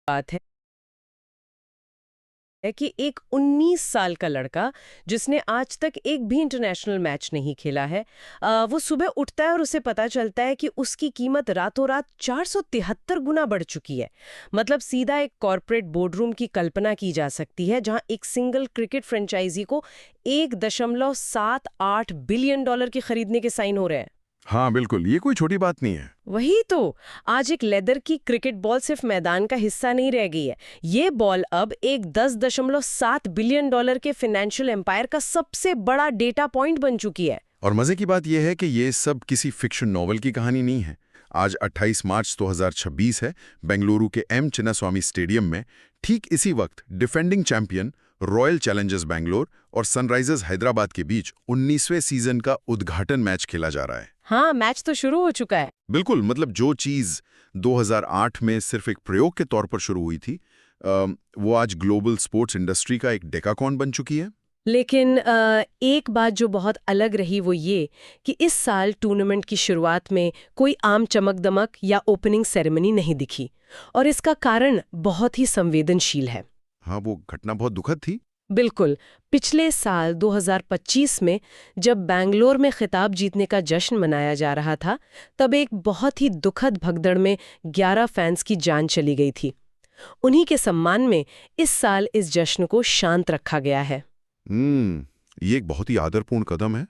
बात है कि एक 19 साल का लड़का जिसने आज तक एक भी इंटरनेशनल मैच नहीं खेला है, वो सुबह उठता है और उसे पता चलता है कि उसकी कीमत रातों रात 473 गुना बढ़ चुकी है। मतलब सीधा एक कॉरपोरेट बोर्डरूम की कल्पना की जा सकती है जहां एक सिंगल क्रिकेट फ्रेंचाइजी को 1.78 बिलियन डॉलर की खरीदने के साइन हो रहे हैं। हाँ बिल्कुल, ये कोई छोटी बात नहीं है। वही तो। आज एक लेदर की क्रिकेट बॉल सिर्फ मैदान का हिस्सा नहीं रह गई है। ये बॉल अब एक 10.7 बिलियन डॉलर के फाइनेंशियल एम्पायर का सबसे बड़ा डेटा पॉइंट बन चुकी है। और मजे की बात यह है कि ये सब किसी फिक्शन नॉवल की कहानी नहीं है। आज 28 मार्च 2026 है। बेंगलुरु के एम चिन्नास्वामी स्टेडियम में ठीक इसी वक्त defending champion royal Challengers Bangalore और सनराइजर्स हैदराबाद के बीच 19वें सीजन का उद्घाटन मैच खेला जा रहा है। हाँ, मैच तो शुरू हो चुका है। बिल्कुल, मतलब जो चीज 2008 में सिर्फ एक प्रयोग के तौर पर शुरू हुई थी, वो आज ग्लोबल स्पोर्ट्स इंडस्ट्री का एक डेकाकॉन बन चुकी है। लेकिन एक बात जो बहुत अलग रही वो ये कि इस साल टूर्नामेंट की शुरुआत में कोई आम चमक-दमक या ओपनिंग सेरेमनी नहीं दिखी, और इसका कारण बहुत ही संवेदनशील है। हाँ, वो घटना बहुत दुखद थी। बिल्कुल। पिछले साल 2025 में जब बैंगलोर में खिताब जीतने का जश्न मनाया जा रहा था, तब एक बहुत ही दुखद भगदड़ में 11 फैंस की जान चली गई थी। उन्हीं के सम्मान में इस साल इस जश्न को शांत रखा गया है। ये एक बहुत ही आदरपूर्ण कदम है।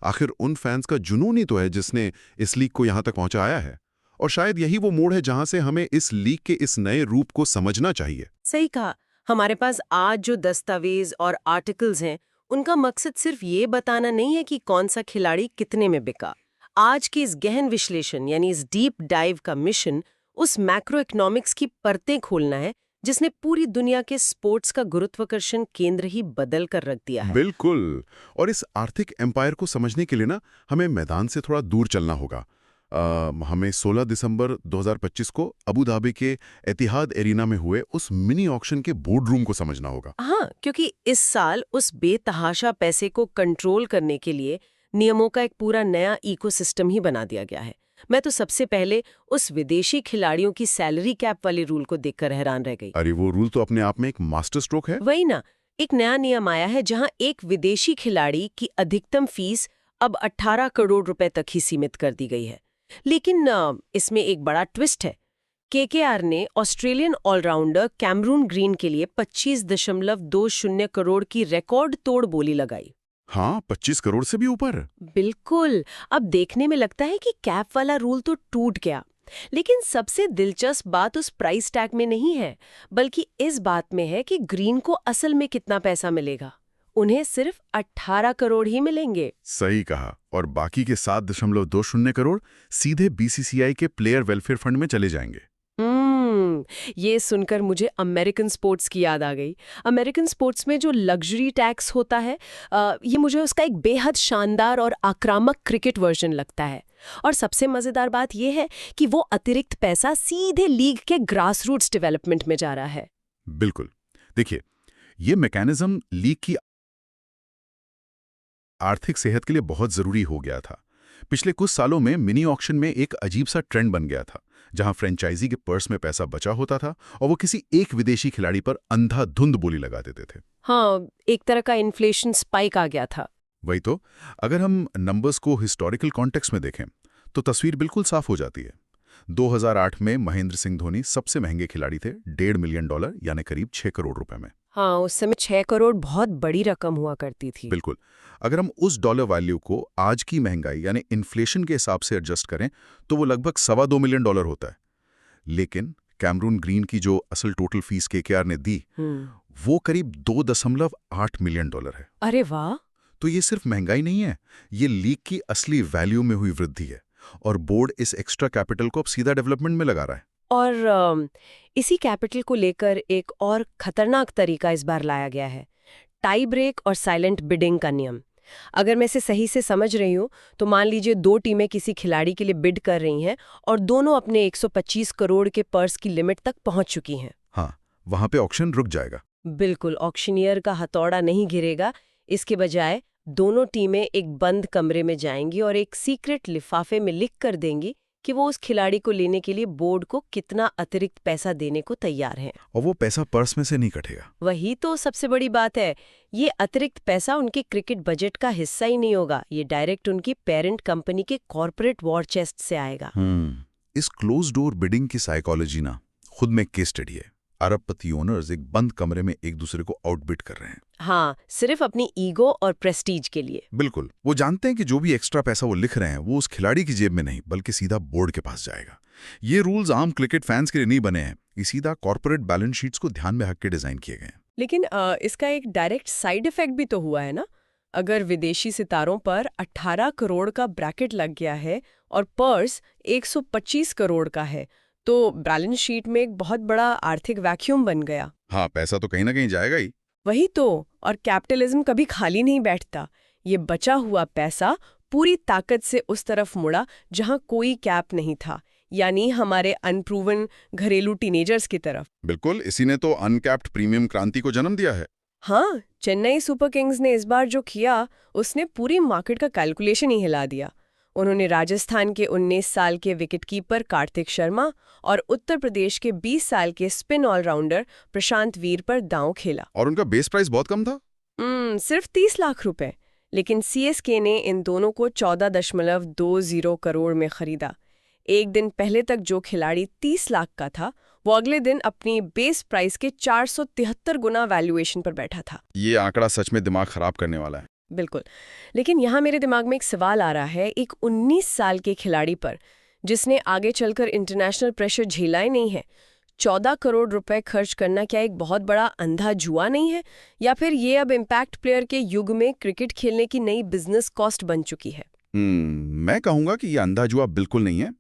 आखिर उन फैंस का जुनून ही तो है जिसने इस लीग को यहाँ तक पहुँचाया है। और शायद यही वो मोड़ है जहाँ से हमें इस लीग के इस नए रूप को समझना चाहिए। सही कहा। हमारे पास आज जो दस्तावेज और आर्टिकल्स हैं, उनका मकसद सिर्फ ये बताना नहीं है कि कौन सा खिलाड़ी कितने में बिका। आज की इस गहन विश्लेषण यानी इस डीप डाइव का मिशन उस मैक्रो इकोनॉमिक्स की परतें खोलना है जिसने पूरी दुनिया के स्पोर्ट्स का गुरुत्वाकर्षण केंद्र ही बदल कर रख दिया है। बिल्कुल। और इस आर्थिक एम्पायर को समझने के लिए ना हमें मैदान से थोड़ा दूर चलना होगा। हमें 16 दिसंबर 2025 को अबू धाबी के एतिहाद एरिना में हुए उस मिनी ऑक्शन के बोर्ड रूम को समझना होगा। हाँ, क्योंकि इस साल उस बेतहाशा पैसे को कंट्रोल करने के लिए नियमों का एक पूरा नया इकोसिस्टम ही बना दिया गया है। मैं तो सबसे पहले उस विदेशी खिलाड़ियों की सैलरी कैप वाले रूल को देखकर हैरान रह गई। अरे वो रूल तो अपने आप में एक मास्टर स्ट्रोक है। वही ना, एक नया नियम आया है जहां एक विदेशी खिलाड़ी की अधिकतम फीस अब 18 करोड़ रुपए तक ही सीमित कर दी गई है। लेकिन इसमें एक बड़ा ट्विस्ट है। केकेआर ने ऑस्ट्रेलियन ऑलराउंडर कैमरून ग्रीन के लिए 25.20 करोड़ की रिकॉर्ड तोड़ बोली लगाई। हाँ, 25 करोड़ से भी ऊपर। बिल्कुल। अब देखने में लगता है कि कैप वाला रूल तो टूट गया, लेकिन सबसे दिलचस्प बात उस प्राइस टैग में नहीं है, बल्कि इस बात में है कि ग्रीन को असल में कितना पैसा मिलेगा। उन्हें सिर्फ 18 करोड़ ही मिलेंगे। सही कहा। और बाकी के 7.20 करोड़ सीधे बीसीसीआई के प्लेयर वेलफेयर फंड में चले जाएंगे। ये सुनकर मुझे अमेरिकन स्पोर्ट्स की याद आ गई। अमेरिकन स्पोर्ट्स में जो लग्जरी टैक्स होता है, ये मुझे उसका एक बेहद शानदार और आक्रामक क्रिकेट वर्जन लगता है। और सबसे मजेदार बात यह है कि वो अतिरिक्त पैसा सीधे लीग के ग्रासरूट्स डेवलपमेंट में जा रहा है। बिल्कुल। देखिए, ये मैकेनिज्म लीग की आर्थिक सेहत के लिए बहुत जरूरी हो गया था। पिछले कुछ सालों में मिनी ऑक्शन में एक अजीब सा ट्रेंड बन गया था, जहां फ्रेंचाइजी के पर्स में पैसा बचा होता था और वो किसी एक विदेशी खिलाड़ी पर अंधाधुंध बोली लगा देते थे। हाँ, एक तरह का इन्फ्लेशन स्पाइक आ गया था। वही तो। अगर हम नंबर्स को हिस्टोरिकल कॉन्टेक्स्ट में देखें तो तस्वीर बिल्कुल साफ हो जाती है। 2008 में महेंद्र सिंह धोनी सबसे महंगे खिलाड़ी थे, $1.5 मिलियन यानी करीब 6 करोड़ रुपए में। हाँ, उस समय 6 करोड़ बहुत बड़ी रकम हुआ करती थी। बिल्कुल। अगर हम उस डॉलर वैल्यू को आज की महंगाई यानी इन्फ्लेशन के हिसाब से एडजस्ट करें तो वो लगभग $2.25 मिलियन होता है। लेकिन कैमरून ग्रीन की जो असल टोटल फीस केकेआर ने दी, वो करीब $2.8 मिलियन है। अरे वाह! तो ये सिर्फ महंगाई नहीं है, ये लीग की असली वैल्यू में हुई वृद्धि है। और बोर्ड इस एक्स्ट्रा कैपिटल को अब सीधा डेवलपमेंट में लगा रहा है। और इसी कैपिटल को लेकर एक और खतरनाक तरीका इस बार लाया गया है, टाई ब्रेक और साइलेंट बिडिंग का नियम। अगर मैं इसे सही से समझ रही हूँ तो मान लीजिए दो टीमें किसी खिलाड़ी के लिए बिड कर रही हैं और दोनों अपने 125 करोड़ के पर्स की लिमिट तक पहुंच चुकी हैं। हाँ, वहां पे ऑक्शन रुक जाएगा। बिल्कुल, ऑक्शनियर का हथौड़ा नहीं गिरेगा। इसके बजाय दोनों टीमें एक बंद कमरे में जाएंगी और एक सीक्रेट लिफाफे में लिख कर देंगी कि वो उस खिलाड़ी को लेने के लिए बोर्ड को कितना अतिरिक्त पैसा देने को तैयार हैं। और वो पैसा पर्स में से नहीं कटेगा। वही तो सबसे बड़ी बात है। ये अतिरिक्त पैसा उनके क्रिकेट बजट का हिस्सा ही नहीं होगा, ये डायरेक्ट उनकी पेरेंट कंपनी के कॉर्पोरेट वॉर चेस्ट से आएगा। इस क्लोज डोर बिडिंग की साइकोलॉजी ना खुद में केस स्टडी है। अरबपति ओनर्स एक बंद कमरे में एक दूसरे को आउटबिड कर रहे हैं। हाँ, सिर्फ अपनी ईगो और प्रेस्टीज के लिए। बिल्कुल, वो जानते हैं कि जो भी एक्स्ट्रा पैसा वो लिख रहे हैं वो उस खिलाड़ी की जेब में नहीं बल्कि सीधा बोर्ड के पास जाएगा। ये रूल्स आम क्रिकेट फैंस के लिए नहीं बने हैं, ये सीधा कॉर्पोरेट बैलेंस शीट्स को ध्यान में रख के डिजाइन किए गए हैं। लेकिन इसका एक डायरेक्ट साइड इफेक्ट भी तो हुआ है ना। अगर विदेशी सितारों पर 18 करोड़ का ब्रैकेट लग गया है और पर्स 125 करोड़ का है, तो बैलेंस शीट में एक बहुत बड़ा आर्थिक वैक्यूम बन गया। हाँ, पैसा तो कहीं ना कहीं जाएगा ही। वही तो, और कैपिटलिज्म कभी खाली नहीं बैठता। ये बचा हुआ पैसा पूरी ताकत से उस तरफ मुड़ा जहां कोई कैप नहीं था, यानी हमारे अनप्रूवन घरेलू टीनेजर्स की तरफ। बिल्कुल, इसी ने तो अनकैप्ड प्रीमियम क्रांति को जन्म दिया है। हाँ, चेन्नई सुपर किंग्स ने इस बार जो किया उसने पूरी मार्केट का कैलकुलेशन ही हिला दिया। उन्होंने राजस्थान के 19 साल के विकेटकीपर कार्तिक शर्मा और उत्तर प्रदेश के 20 साल के स्पिन ऑलराउंडर प्रशांत वीर पर दांव खेला। और उनका बेस प्राइस बहुत कम था। सिर्फ 30 लाख रुपए। लेकिन सीएसके ने इन दोनों को 14.20 करोड़ में खरीदा। एक दिन पहले तक जो खिलाड़ी 30 लाख का था, वो अगले दिन अपनी बेस प्राइस के 473 गुना वैल्यूएशन पर बैठा था। ये आंकड़ा सच में दिमाग खराब करने वाला है। बिल्कुल, लेकिन यहाँ मेरे दिमाग में एक सवाल आ रहा है, एक 19 साल के खिलाड़ी पर जिसने आगे चलकर इंटरनेशनल प्रेशर झेला ही नहीं है, 14 करोड़ रुपए खर्च करना क्या एक बहुत बड़ा अंधा जुआ नहीं है? या फिर ये अब इम्पैक्ट प्लेयर के युग में क्रिकेट खेलने की नई बिजनेस कॉस्ट बन चुकी है? मैं कहूंगा कि ये अंधा जुआ बिल्कुल नहीं है।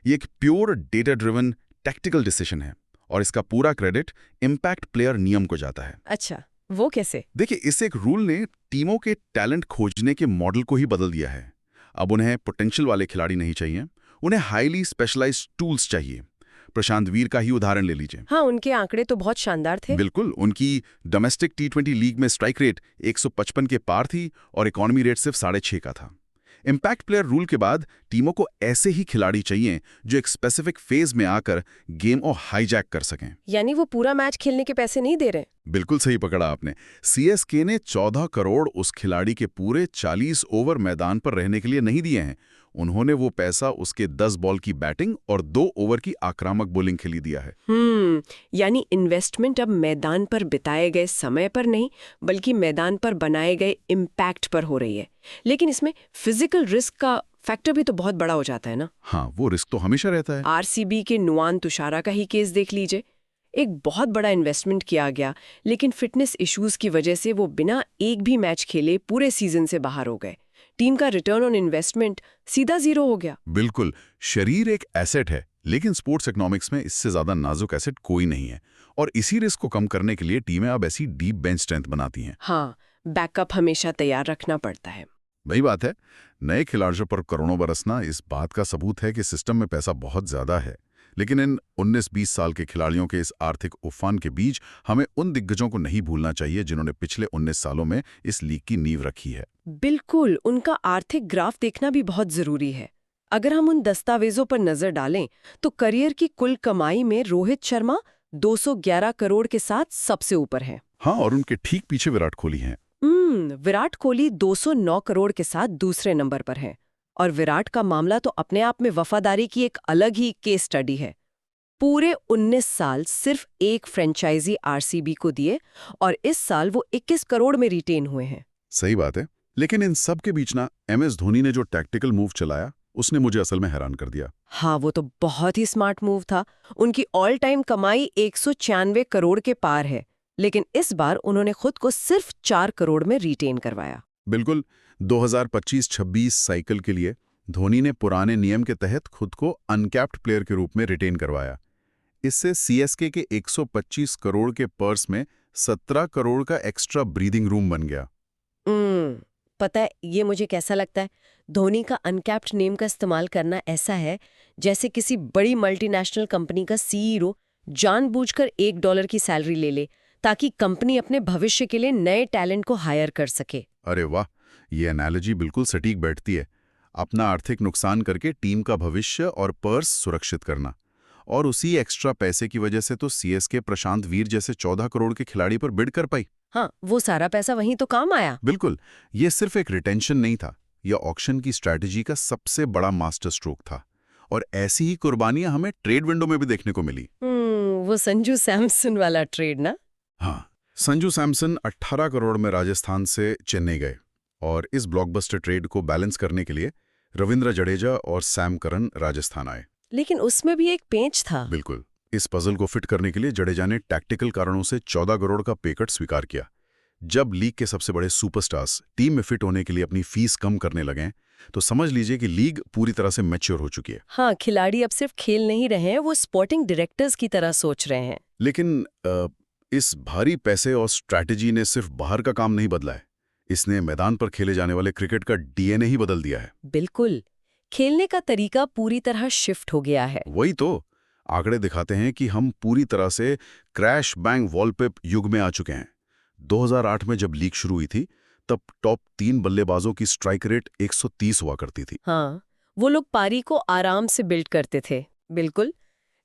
ये एक pure data driven tactical decision है और इसका पूरा क्रेडिट इम्पैक्ट प्लेयर नियम को जाता है। अच्छा, वो कैसे? देखिए, इस एक रूल ने टीमों के टैलेंट खोजने के मॉडल को ही बदल दिया है। अब उन्हें पोटेंशियल वाले खिलाड़ी नहीं चाहिए, उन्हें हाईली स्पेशलाइज्ड टूल्स चाहिए। प्रशांत वीर का ही उदाहरण ले लीजिए। हाँ, उनके आंकड़े तो बहुत शानदार थे। बिल्कुल, उनकी डोमेस्टिक T20 लीग में स्ट्राइक रेट 155 के पार थी और इकोनॉमी रेट सिर्फ 6.5 का था। इम्पैक्ट प्लेयर रूल के बाद टीमों को ऐसे ही खिलाड़ी चाहिए जो एक स्पेसिफिक फेज में आकर गेम को हाईजैक कर सकें। यानी वो पूरा मैच खेलने के पैसे नहीं दे रहे? बिल्कुल सही पकड़ा आपने। सीएसके ने 14 करोड़ उस खिलाड़ी के पूरे 40 ओवर मैदान पर रहने के लिए नहीं दिए हैं। उन्होंने वो पैसा उसके 10 बॉल की बैटिंग और 2 ओवर की आक्रामक बॉलिंग के लिए दिया है। यानी इन्वेस्टमेंट अब मैदान पर बिताए गए समय पर नहीं, बल्कि मैदान पर बनाए गए इम्पैक्ट पर हो रही है। लेकिन इसमें फिजिकल रिस्क का फैक्टर भी तो बहुत बड़ा हो जाता है ना? हाँ, वो रिस्क तो हमेशा रहता है। आरसीबी के नुआन तुषारा का ही केस देख लीजिए। एक बहुत बड़ा इन्वेस्टमेंट किया गया, लेकिन फिटनेस इश्यूज की वजह से वो बिना एक भी मैच खेले पूरे सीजन से बाहर हो गए। टीम का रिटर्न ऑन इन्वेस्टमेंट सीधा 0 हो गया। बिल्कुल, शरीर एक एसेट है, लेकिन स्पोर्ट्स इकोनॉमिक्स में इससे ज्यादा नाजुक एसेट कोई नहीं है। और इसी रिस्क को कम करने के लिए टीमें अब ऐसी डीप बेंच स्ट्रेंथ बनाती हैं। हाँ, बैकअप हमेशा तैयार रखना पड़ता है। वही बात है, नए खिलाड़ियों पर करोड़ों बरसना इस बात का सबूत है कि सिस्टम में पैसा बहुत ज्यादा है। लेकिन इन 19-20 साल के खिलाड़ियों के इस आर्थिक उफान के बीच हमें उन दिग्गजों को नहीं भूलना चाहिए जिन्होंने पिछले 19 सालों में इस लीग की नींव रखी है। बिल्कुल, उनका आर्थिक ग्राफ देखना भी बहुत जरूरी है। अगर हम उन दस्तावेजों पर नजर डालें तो करियर की कुल कमाई में रोहित शर्मा 211 करोड़ के साथ सबसे ऊपर है। हाँ, और उनके ठीक पीछे विराट कोहली हैं। विराट कोहली 209 करोड़ के साथ दूसरे नंबर पर है। और विराट का मामला तो अपने आप में वफादारी की एक अलग ही केस स्टडी है। पूरे 19 साल सिर्फ एक फ्रेंचाइजी आरसीबी को दिए और इस साल वो 21 करोड़ में रिटेन हुए हैं। सही बात है, लेकिन इन सब के बीच ना MS धोनी ने जो टैक्टिकल मूव चलाया उसने मुझे असल में हैरान कर दिया। हाँ, वो तो बहुत ही स्मार्ट मूव था। उनकी ऑल टाइम कमाई 196 करोड़ के पार है, लेकिन इस बार उन्होंने खुद को सिर्फ 4 करोड़ में रिटेन करवाया। बिल्कुल, 2025-26 साइकिल के लिए धोनी ने पुराने नियम के तहत खुद को अनकैप्ड प्लेयर के रूप में रिटेन करवाया। इससे सीएसके के 125 करोड़ के पर्स में 17 करोड़ का एक्स्ट्रा ब्रीदिंग रूम बन गया। पता है ये मुझे कैसा लगता है? धोनी का अनकैप्ड नेम का इस्तेमाल करना ऐसा है जैसे किसी बड़ी मल्टीनेशनल कंपनी का सीईओ जानबूझकर $1 की सैलरी ले ले ताकि कंपनी अपने भविष्य के लिए नए टैलेंट को हायर कर सके। अरे वाह, ये एनालॉजी बिल्कुल सटीक बैठती है। अपना आर्थिक नुकसान करके टीम का भविष्य और पर्स सुरक्षित करना। और उसी एक्स्ट्रा पैसे की वजह से तो सीएसके प्रशांत वीर जैसे 14 करोड़ के खिलाड़ी पर बिड कर पाई। हाँ, वो सारा पैसा वहीं तो काम आया। बिल्कुल, ये सिर्फ एक रिटेंशन नहीं था, यह ऑक्शन की स्ट्रैटेजी का सबसे बड़ा मास्टर स्ट्रोक था। और ऐसी ही कुर्बानियां हमें ट्रेड विंडो में भी देखने को मिली। वो संजू सैमसन वाला ट्रेड ना? हाँ, संजू सैमसन 18 करोड़ में राजस्थान से चेन्नई गए और इस ब्लॉकबस्टर ट्रेड को बैलेंस करने के लिए रविंद्र जडेजा और सैम करन राजस्थान आए। लेकिन उसमें भी एक पेंच था। बिल्कुल, इस पजल को फिट करने के लिए जडेजा ने टैक्टिकल कारणों से 14 करोड़ का पे कट स्वीकार किया। जब लीग के सबसे बड़े सुपरस्टार्स टीम में फिट होने के लिए अपनी फीस कम करने लगे तो समझ लीजिए कि लीग पूरी तरह से मैच्योर हो चुकी है। हाँ, खिलाड़ी अब सिर्फ खेल नहीं रहे हैं, वो स्पोर्टिंग डायरेक्टर्स की तरह सोच रहे हैं। लेकिन इस भारी पैसे और स्ट्रैटेजी ने सिर्फ बाहर का काम नहीं बदला है, इसने मैदान पर खेले जाने वाले क्रिकेट का डीएनए ही बदल दिया है। बिल्कुल, खेलने का तरीका पूरी तरह शिफ्ट हो गया है। वही तो आंकड़े दिखाते हैं कि हम पूरी तरह से क्रैश बैंग वॉलपेप युग में आ चुके हैं। 2008 में जब लीग शुरू हुई थी तब टॉप 3 बल्लेबाजों की स्ट्राइक रेट 130 हुआ करती थी। हाँ, वो लोग पारी को आराम से बिल्ड करते थे। बिल्कुल,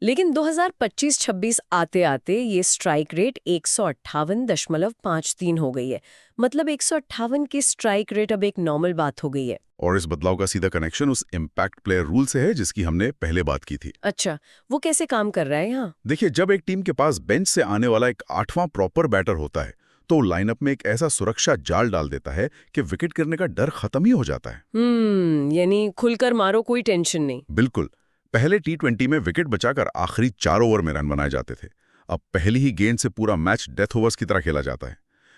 लेकिन 2025-26 आते आते ये स्ट्राइक रेट 158.53 हो गई है। मतलब 158 की स्ट्राइक रेट अब एक नॉर्मल बात हो गई है। और इस बदलाव का सीधा कनेक्शन उस इम्पैक्ट प्लेयर रूल से है जिसकी हमने पहले बात की थी। अच्छा, वो कैसे काम कर रहा है यहाँ? देखिए, जब एक टीम के पास बेंच से आने वाला एक 8वां प्रॉपर बैटर होता है तो लाइनअप में एक ऐसा सुरक्षा जाल डाल देता है कि विकेट गिरने का डर खत्म ही हो जाता है। यानी खुलकर मारो, कोई टेंशन नहीं। बिल्कुल, पहले T20 में विकेट बचाकर आखिरी 4 ओवर में रन बनाए जाते थे। अब पहली ही गेंद से पूरा मैच डेथ ओवर्स की तरह खेला जाता है।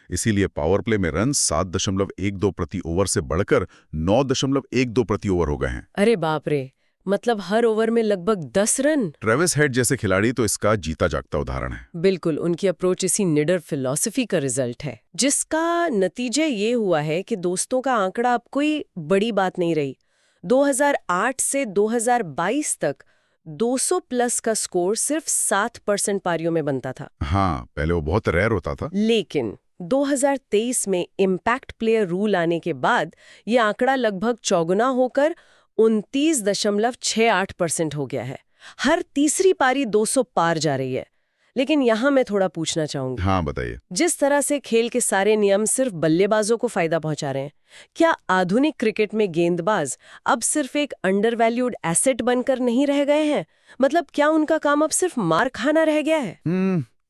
इसीलिए पावर प्ले में रन 7.12 प्रति ओवर से बढ़कर 9.12 प्रति ओवर हो गए हैं। अरे बाप रे, मतलब हर ओवर में लगभग 10 रन। ट्रेविस हेड जैसे खिलाड़ी तो इसका जीता जागता उदाहरण है। बिल्कुल, उनकी अप्रोच इसी निडर फिलॉसफी का रिजल्ट है, जिसका नतीजा ये हुआ है कि दोस्तों का आंकड़ा अब कोई बड़ी बात नहीं रही। 2008 से 2022 तक 200 प्लस का स्कोर सिर्फ 7% पारियों में बनता था। हाँ, पहले वो बहुत रेयर होता था। लेकिन 2023 में इम्पैक्ट प्लेयर रूल आने के बाद ये आंकड़ा लगभग चौगुना होकर 29.68% हो गया है। हर तीसरी पारी 200 पार जा रही है। लेकिन यहाँ मैं थोड़ा पूछना चाहूंगी। हाँ, बताइए। जिस तरह से खेल के सारे नियम सिर्फ बल्लेबाजों को फायदा पहुंचा रहे हैं, क्या आधुनिक क्रिकेट में गेंदबाज अब सिर्फ एक अंडरवैल्यूड एसेट बनकर नहीं रह गए हैं? मतलब क्या उनका काम अब सिर्फ मार खाना रह गया है?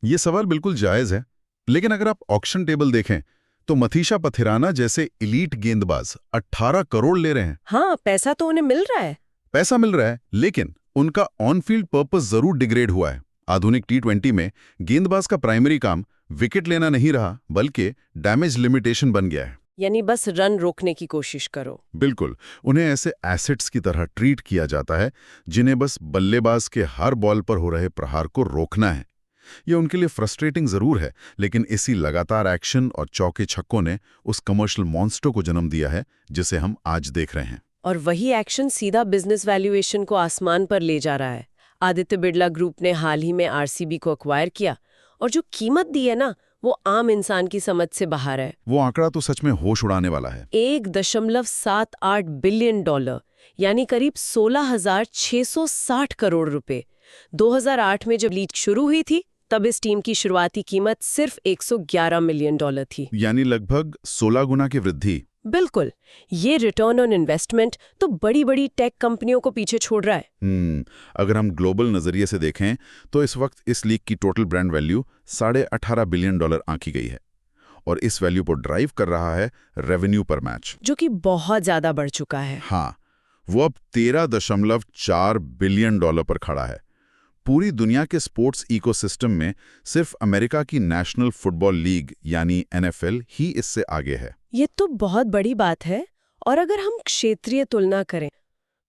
ये सवाल बिल्कुल जायज है, लेकिन अगर आप ऑक्शन टेबल देखें तो मथीशा पथिराना जैसे इलीट गेंदबाज 18 करोड़ ले रहे हैं। हाँ, पैसा तो उन्हें मिल रहा है। पैसा मिल रहा है, लेकिन उनका ऑन फील्ड पर्पस जरूर डिग्रेड हुआ है। आधुनिक T20 में गेंदबाज का प्राइमरी काम विकेट लेना नहीं रहा, बल्कि डैमेज लिमिटेशन बन गया है। यानी बस रन रोकने की कोशिश करो। बिल्कुल, उन्हें ऐसे एसेट्स की तरह ट्रीट किया जाता है जिन्हें बस बल्लेबाज के हर बॉल पर हो रहे प्रहार को रोकना है। यह उनके लिए फ्रस्ट्रेटिंग जरूर है, लेकिन इसी लगातार एक्शन और चौके छक्कों ने उस कमर्शियल मॉन्स्टर को जन्म दिया है जिसे हम आज देख रहे हैं। और वही एक्शन सीधा बिजनेस वैल्यूएशन को आसमान पर ले जा रहा है। आदित्य बिड़ला ग्रुप ने हाल ही में आरसीबी को एक्वायर किया और जो कीमत दी है ना, वो आम इंसान की समझ से बाहर है। वो आंकड़ा तो सच में होश उड़ाने वाला है। $1.78 बिलियन, यानी करीब 16,660 करोड़ रुपए। 2008 में जब लीग शुरू हुई थी तब इस टीम की शुरुआती कीमत सिर्फ $111 मिलियन थी। यानी लगभग 16 गुना की वृद्धि। बिल्कुल, ये रिटर्न ऑन इन्वेस्टमेंट तो बड़ी बड़ी टेक कंपनियों को पीछे छोड़ रहा है। अगर हम ग्लोबल नजरिए से देखें तो इस वक्त इस लीग की टोटल ब्रांड वैल्यू $18.5 बिलियन आंकी गई है और इस वैल्यू को ड्राइव कर रहा है रेवेन्यू पर मैच, जो कि बहुत ज्यादा बढ़ चुका है। हाँ, वो अब $13.4 बिलियन पर खड़ा है। पूरी दुनिया के स्पोर्ट्स इकोसिस्टम में सिर्फ अमेरिका की नेशनल फुटबॉल लीग यानी NFL ही इससे आगे है। ये तो बहुत बड़ी बात है। और अगर हम क्षेत्रीय तुलना करें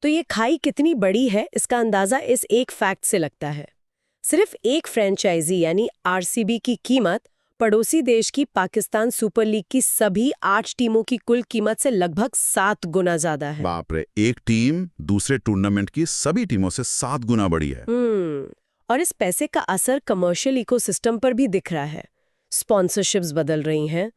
तो ये खाई कितनी बड़ी है इसका अंदाजा इस एक फैक्ट से लगता है। सिर्फ एक फ्रेंचाइजी यानी आरसीबी की कीमत पड़ोसी देश की पाकिस्तान सुपर लीग की सभी 8 टीमों की कुल कीमत से लगभग 7 गुना ज्यादा है। बाप रे, एक टीम दूसरे टूर्नामेंट की सभी टीमों से 7 गुना बड़ी है। और इस पैसे का असर कमर्शियल इकोसिस्टम पर भी दिख रहा है। स्पॉन्सरशिप्स बदल रही हैं।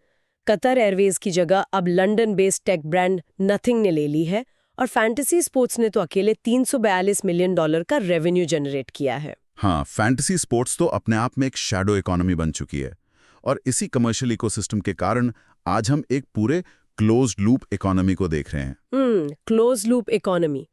कतर एयरवेज की जगह अब London based tech brand nothing ने ले ली है और फैंटेसी स्पोर्ट्स ने तो अकेले $342 मिलियन का रेवेन्यू जनरेट किया है। हाँ, फैंटेसी स्पोर्ट्स तो अपने आप में एक शैडो इकोनॉमी बन चुकी है और इसी कमर्शियल इकोसिस्टम के कारण आज हम एक पूरे क्लोज्ड लूप इकोनॉमी को देख रहे हैं। क्लोज लूप इकोनॉमी,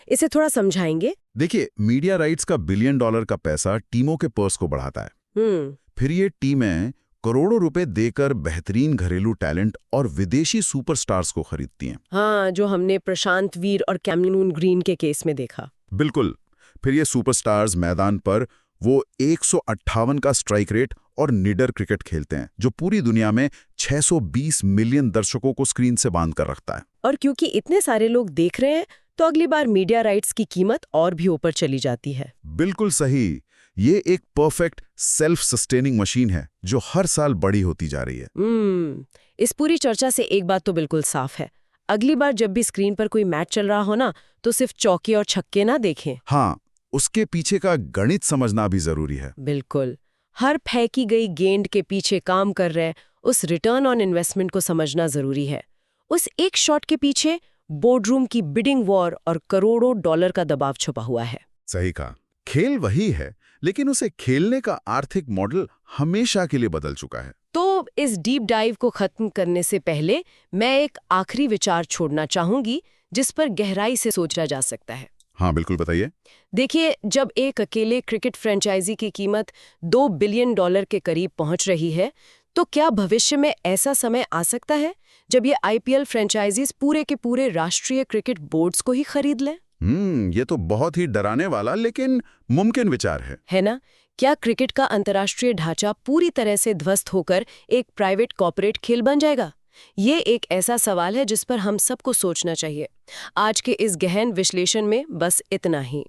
इसे थोड़ा समझाएंगे? देखिए, मीडिया राइट्स का $1 बिलियन का पैसा टीमों के पर्स को बढ़ाता है। फिर ये टीमें करोड़ों रुपए देकर बेहतरीन घरेलू टैलेंट और विदेशी सुपरस्टार्स को खरीदती हैं। हाँ, जो हमने प्रशांत वीर और कैमरून ग्रीन के केस में देखा। बिल्कुल। फिर ये सुपरस्टार्स मैदान पर वो 158 का स्ट्राइक रेट और निडर क्रिकेट खेलते हैं, जो पूरी दुनिया में 620 मिलियन दर्शकों को स्क्रीन से बांध कर रखता है। और क्योंकि इतने सारे लोग देख रहे हैं, तो अगली बार मीडिया राइट्स की कीमत और भी ऊपर चली जाती है। बिल्कुल सही। ये एक परफेक्ट सेल्फ सस्टेनिंग मशीन है जो हर साल बड़ी होती जा रही है। इस पूरी चर्चा से एक बात तो बिल्कुल साफ है, अगली बार जब भी स्क्रीन पर कोई मैच चल रहा हो ना, तो सिर्फ चौके और छक्के ना देखें। हाँ, उसके पीछे का गणित समझना भी जरूरी है। बिल्कुल। हर फेंकी गई गेंद के पीछे काम कर रहे उस रिटर्न ऑन इन्वेस्टमेंट को समझना जरूरी है। उस एक शॉट के पीछे बोर्डरूम की बिडिंग वॉर और करोड़ों डॉलर का दबाव छुपा हुआ है। सही कहा। खेल वही है, लेकिन उसे खेलने का आर्थिक मॉडल हमेशा के लिए बदल चुका है। तो इस डीप डाइव को खत्म करने से पहले मैं एक आखिरी विचार छोड़ना चाहूंगी जिस पर गहराई से सोचा जा सकता है। हाँ, बिल्कुल, बताइए। देखिए, जब एक अकेले क्रिकेट फ्रेंचाइजी की कीमत $2 बिलियन के करीब पहुंच रही है, तो क्या भविष्य में ऐसा समय आ सकता है जब ये आईपीएल फ्रेंचाइजीज पूरे के पूरे राष्ट्रीय क्रिकेट बोर्ड्स को ही खरीद लें? ये तो बहुत ही डराने वाला लेकिन मुमकिन विचार है ना? क्या क्रिकेट का अंतर्राष्ट्रीय ढांचा पूरी तरह से ध्वस्त होकर एक प्राइवेट कॉर्पोरेट खेल बन जाएगा? ये एक ऐसा सवाल है जिस पर हम सबको सोचना चाहिए। आज के इस गहन विश्लेषण में बस इतना ही।